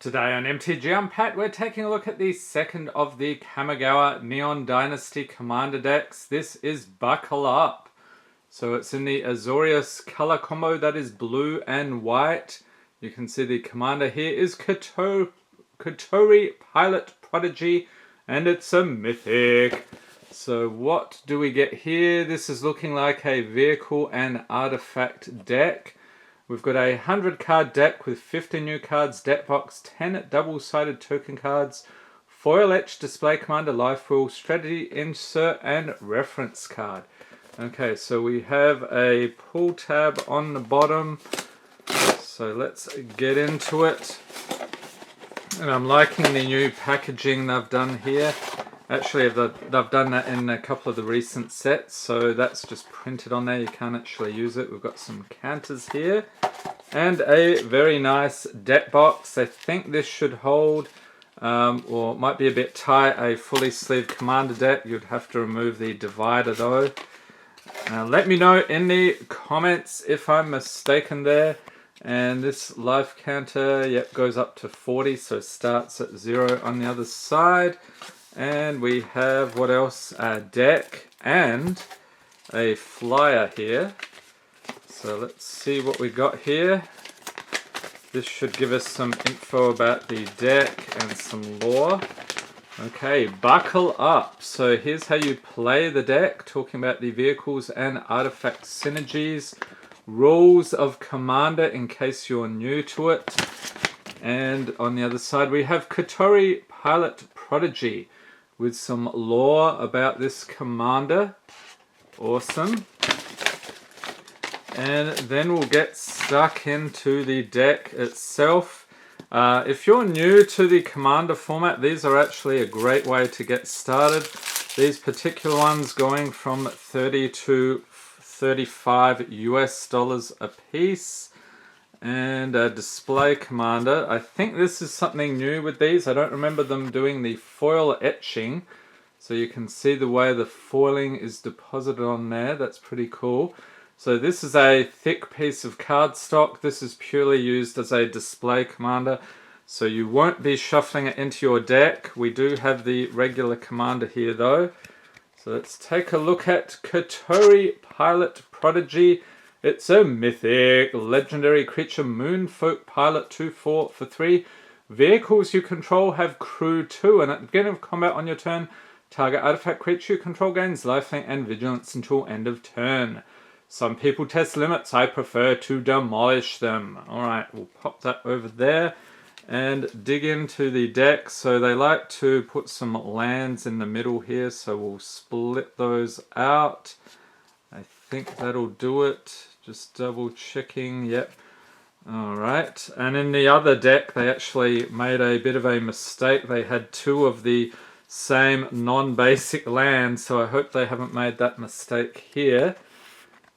Today on MTG Unpacked, we're taking a look at the second of the Kamigawa Neon Dynasty Commander decks. This is Buckle Up. So it's in the Azorius color combo that is blue and white. You can see the commander here is Kotori Pilot Prodigy, and it's a mythic. So what do we get here? This is looking like a vehicle and artifact deck. We've got a 100 card deck with 50 new cards, deck box, 10 double-sided token cards, foil etch, display commander, life wheel, strategy insert, and reference card. Okay, so we have a pull tab on the bottom. So let's get into it. And I'm liking the new packaging they've done here. Actually, they've done that in a couple of the recent sets, so that's just printed on there. You can't actually use it. We've got some counters here and a very nice deck box. I think this should hold, or it might be a bit tight, a fully sleeved commander deck. You'd have to remove the divider though. Let me know in the comments if I'm mistaken there. And this life counter, yep, goes up to 40, so starts at 0 on the other side. And we have, what else? A deck and a flyer here. So let's see what we got here. This should give us some info about the deck and some lore. Okay, buckle up. So here's how you play the deck, talking about the vehicles and artifact synergies, rules of Commander in case you're new to it. And on the other side we have Kotori Pilot Prodigy with some lore about this commander. Awesome. And then we'll get stuck into the deck itself. If you're new to the commander format, these are actually a great way to get started. These particular ones going from 30 to 35 US dollars a piece. And a display commander. I think this is something new with these. I don't remember them doing the foil etching. So you can see the way the foiling is deposited on there. That's pretty cool. So this is a thick piece of cardstock. This is purely used as a display commander. So you won't be shuffling it into your deck. We do have the regular commander here though. So let's take a look at Kotori Pilot Prodigy. It's a mythic, legendary creature, Moonfolk Pilot 2/4 for 3. Vehicles you control have crew 2, and at the beginning of combat on your turn, target artifact creature you control gains lifelink and vigilance until end of turn. Some people test limits, I prefer to demolish them. Alright, we'll pop that over there and dig into the deck. So they like to put some lands in the middle here, so we'll split those out. I think that'll do it. Just double checking, yep. Alright, and in the other deck they actually made a bit of a mistake. They had 2 of the same non-basic lands, so I hope they haven't made that mistake here.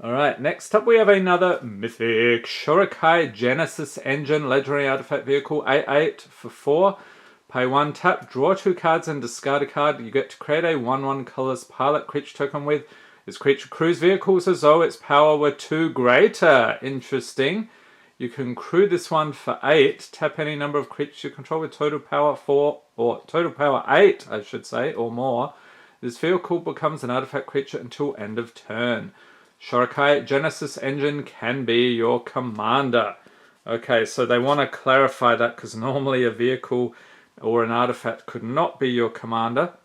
Alright, next up we have another mythic, Shurikai Genesis Engine, legendary artifact vehicle, 8/8 for 4. Pay 1 tap, draw 2 cards and discard a card. You get to create a 1/1 colorless pilot creature token with this creature crews vehicles as though its power were 2 greater. Interesting. You can crew this one for 8. Tap any number of creatures you control with total power 4, or total power 8, I should say, or more. This vehicle becomes an artifact creature until end of turn. Shurikai Genesis Engine can be your commander. Okay, so they want to clarify that because normally a vehicle or an artifact could not be your commander.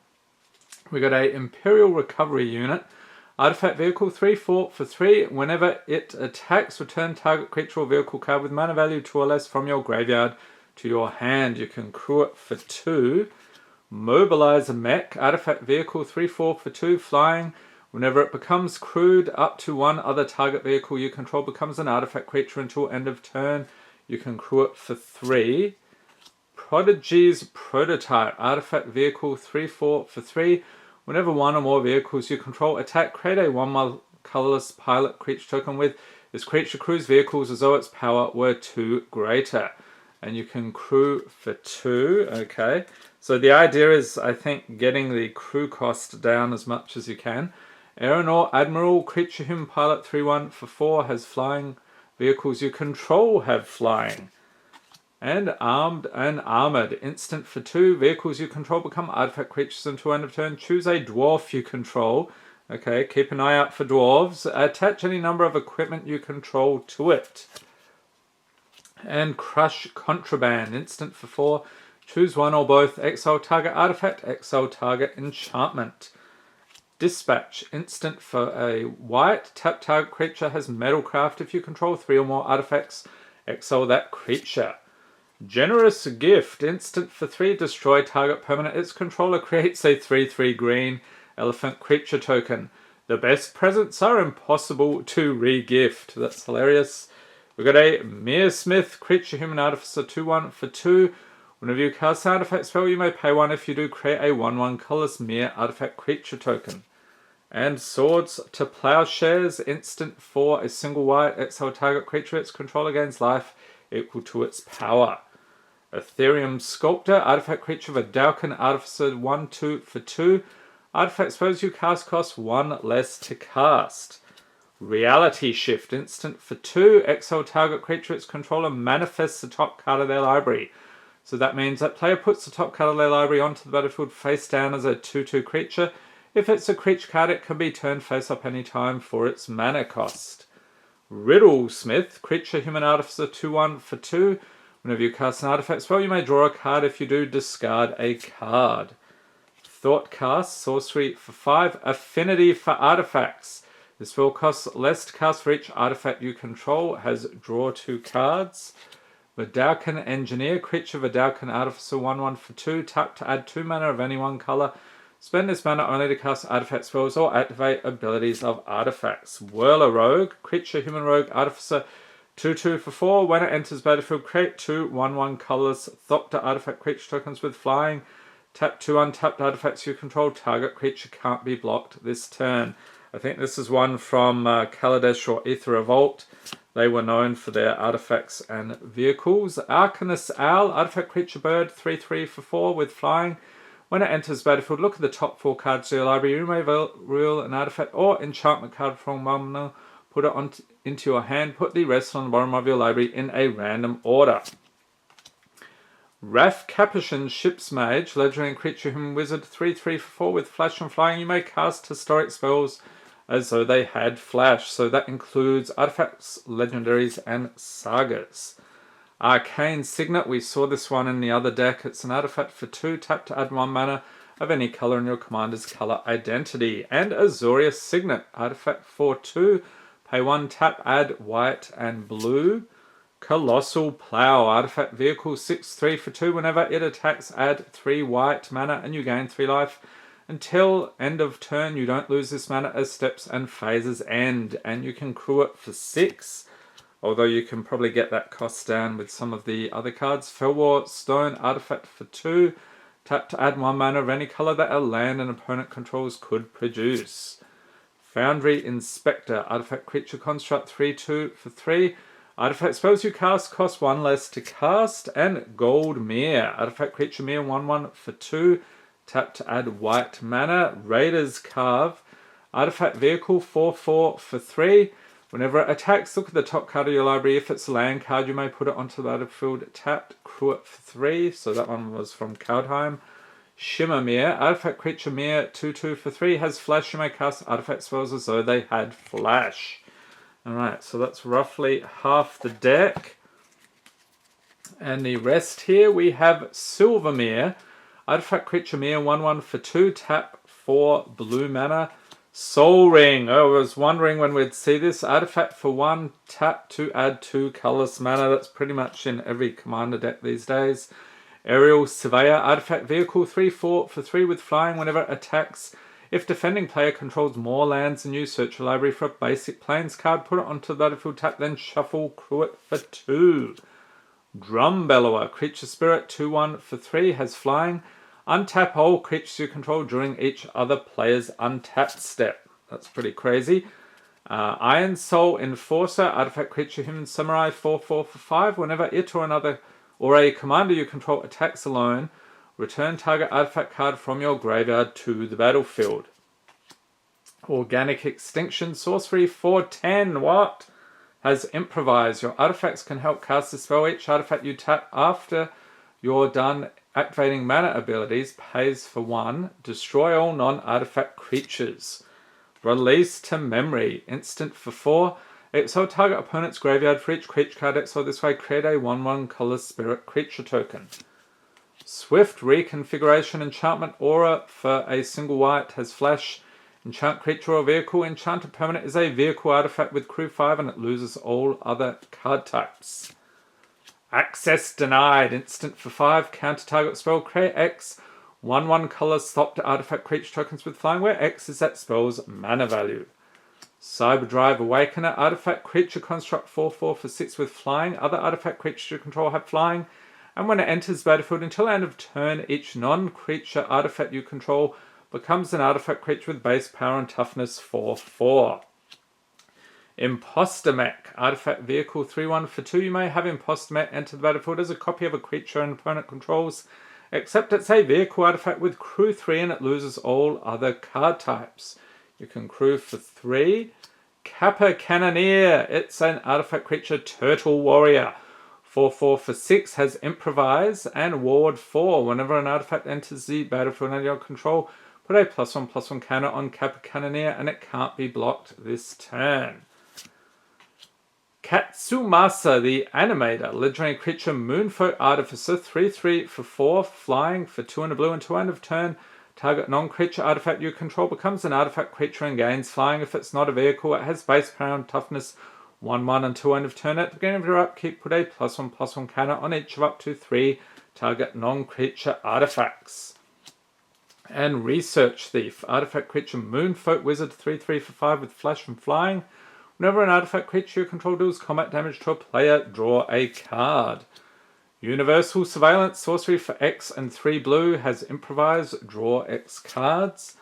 We got a Imperial Recovery Unit. Artifact vehicle 3/4 for 3. Whenever it attacks, return target creature or vehicle card with mana value 2 or less from your graveyard to your hand. You can crew it for 2. Mobilize a mech. Artifact vehicle 3/4 for 2. Flying. Whenever it becomes crewed, up to 1 other target vehicle you control becomes an artifact creature until end of turn. You can crew it for 3. Prodigy's Prototype. Artifact vehicle 3/4 for 3. Whenever 1 or more vehicles you control attack, create a 1 colorless pilot creature token with this creature crews vehicles as though its power were 2 greater. And you can crew for 2. Okay. So the idea is, I think, getting the crew cost down as much as you can. Aeronaut Admiral, creature human pilot 3/1 for 4 has flying. Vehicles you control have flying. And Armed and Armored. Instant for 2. Vehicles you control become artifact creatures until end of turn. Choose a dwarf you control. Okay, keep an eye out for dwarves. Attach any number of equipment you control to it. And Crush Contraband. Instant for 4. Choose one or both. Exile target artifact. Exile target enchantment. Dispatch. Instant for a white. Tap target creature has Metalcraft. If you control 3 or more artifacts, exile that creature. Generous Gift. Instant for 3. Destroy target permanent. Its controller creates a 3/3 green elephant creature token. The best presents are impossible to re-gift. That's hilarious. We've got a Mearsmith creature human artificer 2/1 for 2. Whenever you cast an artifact spell, you may pay 1. If you do, create a 1/1 colorless Mere artifact creature token. And Swords to Plowshares. Instant for a single white. Exile target creature. Its controller gains life equal to its power. Ethereum Sculptor. Artifact creature of a Dalkin Artificer 1/2 for 2. Artifact spells you cast cost 1 less to cast. Reality Shift. Instant for 2. Exile target creature. Its controller manifests the top card of their library. So that means that player puts the top card of their library onto the battlefield face down as a 2/2 creature. If it's a creature card, it can be turned face up any time for its mana cost. Riddlesmith. Creature human artificer 2/1 for 2. Whenever you cast an artifact spell, you may draw a card. If you do, discard a card. Thoughtcast. Sorcery for 5. Affinity for artifacts. This spell costs less to cast for each artifact you control. Has draw 2 cards. Vidalcan Engineer. Creature Vidalcan Artificer 1/1 for 2. Tap to add 2 mana of any one color. Spend this mana only to cast artifact spells or activate abilities of artifacts. Whirler Rogue. Creature human rogue artificer 2/2 for 4. When it enters battlefield, create 2 1/1 colorless Thopter artifact creature tokens with flying. Tap 2 untapped artifacts you control. Target creature can't be blocked this turn. I think this is one from Kaladesh or Aether Revolt. They were known for their artifacts and vehicles. Arcanus Owl. Artifact creature bird 3/3 for 4 with flying. When it enters battlefield, look at the top 4 cards of your library. You may rule an artifact or enchantment card from one, put it into your hand, put the rest on the bottom of your library in a random order. Wrath Capuchin Ship's Mage. Legendary creature human wizard 3/3 for 4 with flash and flying. You may cast historic spells as though they had flash. So that includes artifacts, legendaries, and sagas. Arcane Signet. We saw this one in the other deck. It's an artifact for 2. Tap to add 1 mana of any color in your commander's color identity. And Azorius Signet. Artifact for 2. Pay 1. Tap, add white and blue. Colossal Plow. Artifact vehicle 6/3 for 2. Whenever it attacks, add 3 white mana and you gain 3 life. Until end of turn, you don't lose this mana as steps and phases end. And you can crew it for 6. Although you can probably get that cost down with some of the other cards. Felwar Stone. Artifact for 2. Tap to add 1 mana of any color that a land an opponent controls could produce. Foundry Inspector. Artifact creature construct 3/2 for 3. Artifact spells you cast cost 1 less to cast. And Gold Mere. Artifact creature Mere 1/1 for 2. Tap to add white mana. Raider's Carve. Artifact vehicle 4/4 for 3. Whenever it attacks, look at the top card of your library. If it's a land card, you may put it onto the battlefield tapped. Crew it for 3. So that one was from Kaldheim. Shimmermere. Artifact creature Mere 2/2 for 3. Has flash. You may cast artifact spells as though they had flash. Alright, so that's roughly half the deck. And the rest here, we have Silvermere. Artifact creature Mere 1/1 for 2. Tap 4 blue mana. Soul Ring. I was wondering when we'd see this. Artifact for 1. Tap to add 2 colorless mana. That's pretty much in every commander deck these days. Aerial Surveyor. Artifact vehicle 3/4 for 3 with flying. Whenever it attacks, if defending player controls more lands than you, search your library for a basic plains card, put it onto the battlefield, tap, then shuffle, crew it for 2. Drumbellower. Creature Spirit 2/1 for 3. Has flying. Untap all creatures you control during each other player's untapped step. That's pretty crazy. Iron Soul Enforcer. Artifact creature human samurai 4/4 for 5. Whenever it or a commander you control attacks alone, return target artifact card from your graveyard to the battlefield. Organic Extinction. Sorcery for 10. What? has Improvise. Your artifacts can help cast a spell. Each artifact you tap after you're done activating mana abilities pays for 1. Destroy all non-artifact creatures. Release to Memory. Instant for 4. Exile target opponent's graveyard for each creature card exiled this way. Create a 1/1 color spirit creature token. Swift Reconfiguration. Enchantment Aura for a single white has flash. Enchant creature or vehicle. Enchanted permanent is a vehicle artifact with crew 5 and it loses all other card types. Access Denied. Instant for 5. Counter target spell. Create X 1/1 color stop to artifact creature tokens with flying, where X is that spell's mana value. Cyberdrive Awakener. Artifact creature construct 4/4 for 6 with flying. Other artifact creatures you control have flying. And when it enters the battlefield until end of turn, each non-creature artifact you control becomes an artifact creature with base power and toughness 4/4. Imposter Mech. Artifact vehicle 3/1 for 2. You may have Imposter Mech enter the battlefield as a copy of a creature an opponent controls, except it's a vehicle artifact with crew 3 and it loses all other card types. You can crew for 3. Kappa Cannoneer. It's an artifact creature Turtle Warrior. 4/4 for 6 has Improvise and Ward 4. Whenever an artifact enters the battlefield under your control, put a +1/+1 counter on Kappa Cannoneer and it can't be blocked this turn. Katsumasa the Animator. Legendary creature Moonfolk Artificer. 3/3 for 4. Flying for 2 and a blue until end of turn. Target non-creature artifact you control becomes an artifact creature and gains flying. If it's not a vehicle, it has base power and toughness 1/1 until end of turn. At the beginning of your upkeep, put a +1/+1 counter on each of up to 3 target non-creature artifacts. And Research Thief. Artifact creature Moonfolk Wizard. 3/3 for 5 with flash and flying. Whenever an artifact creature you control deals combat damage to a player, draw a card. Universal Surveillance. Sorcery for X and 3 blue has Improvise. Draw X cards.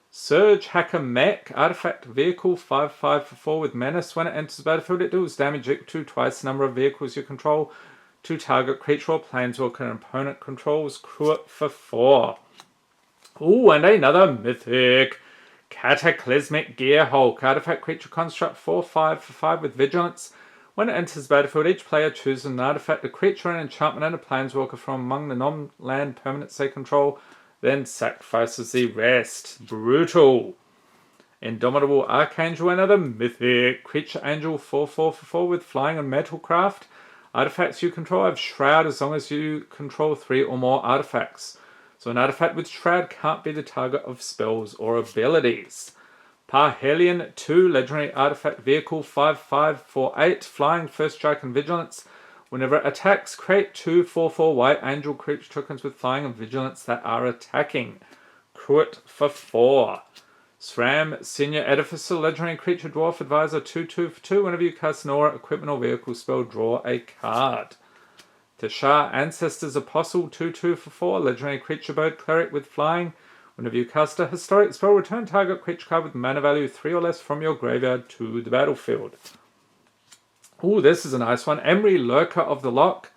Surge Hacker Mech. Artifact vehicle 5/5 for 4 with menace. When it enters the battlefield, it deals damage equal to twice the number of vehicles you control to target creature or planeswalker an opponent controls. Crew it for 4. Ooh, and another mythic. Cataclysmic Gearhulk. Artifact creature construct 4/5 for 5 with vigilance. When it enters the battlefield, each player chooses an artifact, a creature, an enchantment, and a planeswalker from among the non-land permanents they control, then sacrifices the rest. Brutal. Indomitable Archangel. Another mythic. Creature Angel 4/4 for 4 with flying and metalcraft. Artifacts you control have Shroud as long as you control 3 or more artifacts. So an artifact with Shroud can't be the target of spells or abilities. Parhelion 2, legendary artifact vehicle 5/5 for 8, flying, first strike and vigilance. Whenever it attacks, create 2 4/4 white angel creature tokens with flying and vigilance that are attacking. Crew it for 4. SRAM Senior Edificer, legendary creature dwarf advisor 2/2 for 2. Whenever you cast an aura, equipment or vehicle spell, draw a card. Teshar Ancestors Apostle 2/2 for 4. Legendary creature bird cleric with flying. Whenever you cast a historic spell, return target creature card with mana value 3 or less from your graveyard to the battlefield. Ooh, this is a nice one. Emery Lurker of the Lock.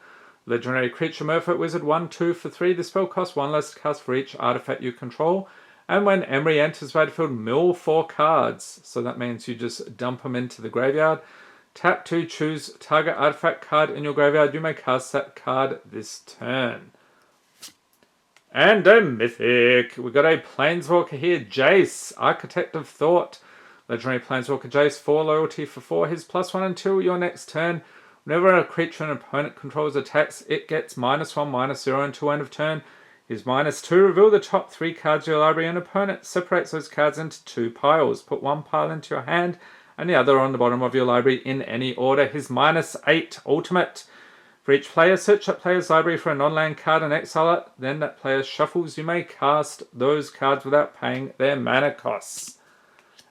Legendary creature Merfolk Wizard 1/2 for 3. The spell costs 1 less to cast for each artifact you control. And when Emery enters battlefield, mill 4 cards. So that means you just dump them into the graveyard. Tap to choose target artifact card in your graveyard. You may cast that card this turn. And a mythic. We got a planeswalker here. Jace, Architect of Thought. Legendary planeswalker Jace, 4 loyalty for 4. His +1 until your next turn. Whenever a creature an opponent controls attacks, it gets -1/-0 until end of turn. His -2, reveal the top 3 cards of your library. An opponent separates those cards into 2 piles. Put 1 pile into your hand and the other on the bottom of your library in any order. His -8 ultimate. For each player, search that player's library for a non-land card and exile it. Then that player shuffles. You may cast those cards without paying their mana costs.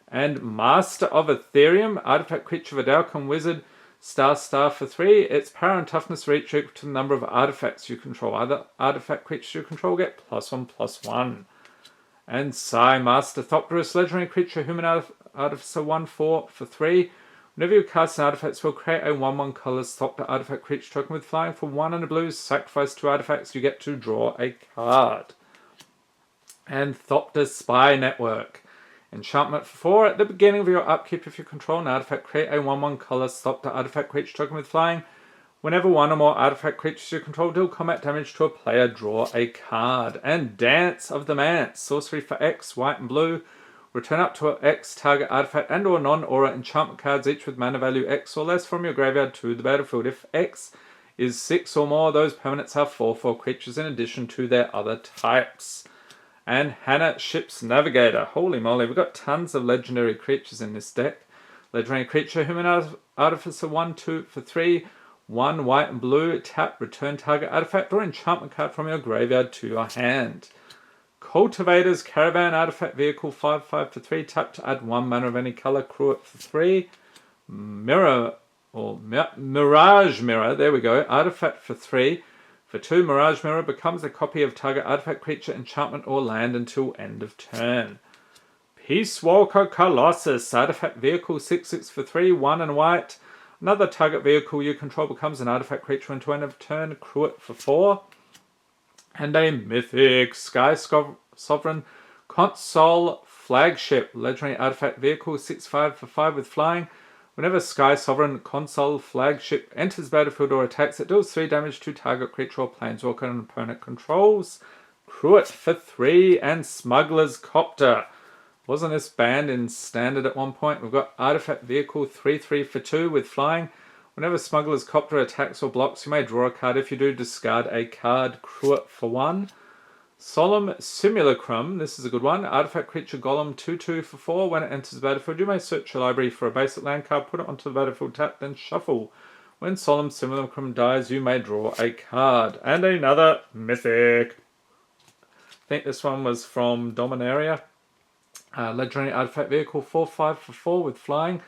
And Master of Ethereum, artifact creature Vidalcan Wizard, star for 3. Its power and toughness reach equal to the number of artifacts you control. Other artifact creatures you control get +1/+1. And Sai, Master Thopterus, legendary creature human artificer 1/4 for 3. Whenever you cast an artifact spell, create a 1/1 color Thopter artifact creature token with flying for 1 and a blue. Sacrifice 2 artifacts, you get to draw a card. And Thopter Spy Network. Enchantment for 4. At the beginning of your upkeep, if you control an artifact, create a 1/1 color stop the artifact creature token with flying. Whenever one or more artifact creatures you control deal combat damage to a player, draw a card. And Dance of the Mance. Sorcery for X, white and blue. Return up to X target artifact and or non-aura enchantment cards, each with mana value X or less, from your graveyard to the battlefield. If X is 6 or more, those permanents are 4/4 creatures in addition to their other types. And Hannah Ship's Navigator. Holy moly, we've got tons of legendary creatures in this deck. Legendary creature, Human Artificer, 1/2 for 3. 1 white and blue, tap, return target artifact or enchantment card from your graveyard to your hand. Cultivator's Caravan Artifact Vehicle, 5/5 for 3, tap to add 1 mana of any color, crew it for 3. Mirage Mirror, there we go, artifact for 3. For 2, Mirage Mirror becomes a copy of target artifact, creature, enchantment, or land until end of turn. Peace Walker Colossus, artifact vehicle, 6/6 for 3, 1 and white. Another target vehicle you control becomes an artifact creature until end of turn, crew it for 4. And a mythic Sky Sovereign Console Flagship, legendary artifact vehicle, 6/5 for 5 with flying. Whenever Sky Sovereign Console Flagship enters battlefield or attacks, it deals 3 damage to target creature or planeswalker an opponent controls. Crew it for 3. And Smuggler's Copter. Wasn't this banned in Standard at one point? We've got artifact vehicle, 3/3 for 2 with flying. Whenever Smuggler's Copter attacks or blocks, you may draw a card. If you do, discard a card. Crew it for 1. Solemn Simulacrum, this is a good one. Artifact creature Golem, 2/2 for 4. When it enters the battlefield, you may search your library for a basic land card, put it onto the battlefield, tap, then shuffle. When Solemn Simulacrum dies, you may draw a card. And another mythic. I think this one was from Dominaria. Legendary artifact vehicle, 4/5 for 4 with flying.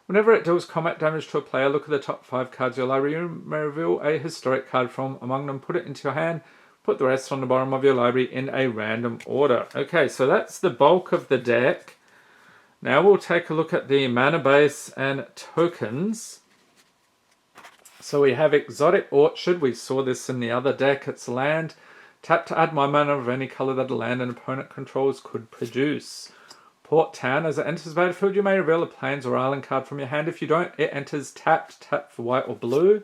Whenever it deals combat damage to a player, look at the top 5 cards of your library. You may reveal a historic card from among them, put it into your hand, put the rest on the bottom of your library in a random order. Okay, so that's the bulk of the deck. Now we'll take a look at the mana base and tokens. So we have Exotic Orchard. We saw this in the other deck. It's land. Tap to add 1 mana of any color that a land an opponent controls could produce. Port Town. As it enters the battlefield, you may reveal a plains or island card from your hand. If you don't, it enters tapped. Tap for white or blue.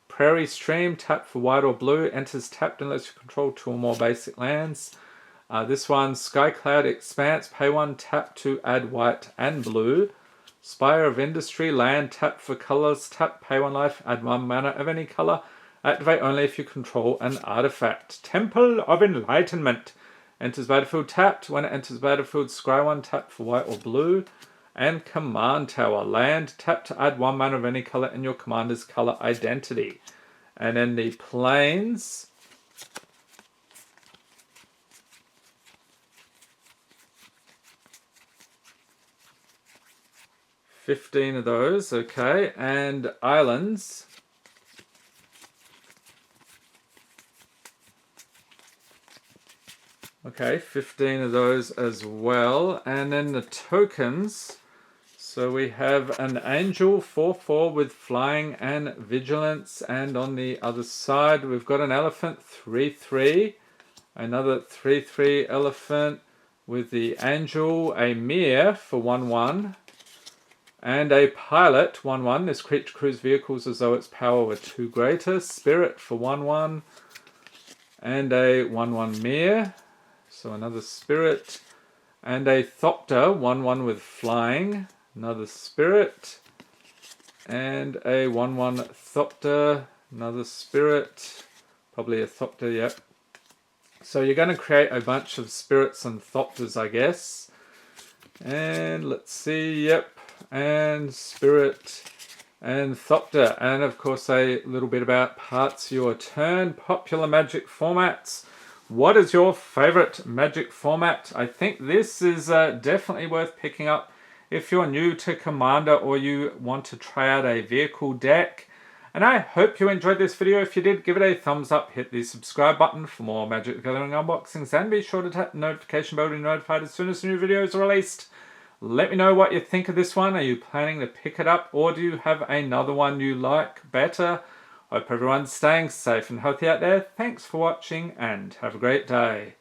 Prairie Stream. Tap for white or blue. Enters tapped unless you control 2 or more basic lands. This one, Skycloud Expanse. Pay 1, tap to add white and blue. Spire of Industry. Land. Tap for colors. Tap, pay 1 life. Add 1 mana of any color. Activate only if you control an artifact. Temple of Enlightenment. Enters battlefield tapped. When it enters battlefield, scry 1, tap for white or blue. And Command Tower. Land. Tap to add 1 mana of any color in your commander's color identity. And then the plains. $15 of those, okay. And islands. Okay, 15 of those as well. And then the tokens. So we have an angel, 4/4 with flying and vigilance. And on the other side, we've got an elephant, 3/3. Another 3/3 elephant with the angel, a mirror for 1/1. And a pilot, 1/1. This creature crews vehicles as though its power were 2 greater. Spirit for 1/1. And a 1/1 mirror. So another spirit. And a Thopter, 1/1 with flying. Another spirit. And a 1/1 Thopter. Another spirit. Probably a Thopter, yep. So you're going to create a bunch of spirits and Thopters, I guess. And let's see, yep. And spirit and Thopter. And of course a little bit about parts your turn. Popular Magic formats. What is your favorite Magic format? I think this is definitely worth picking up if you're new to Commander or you want to try out a vehicle deck. And I hope you enjoyed this video. If you did, give it a thumbs up, hit the subscribe button for more Magic the Gathering unboxings, and be sure to tap the notification bell to be notified as soon as new videos are released. Let me know what you think of this one. Are you planning to pick it up, or do you have another one you like better? Hope everyone's staying safe and healthy out there. Thanks for watching and have a great day.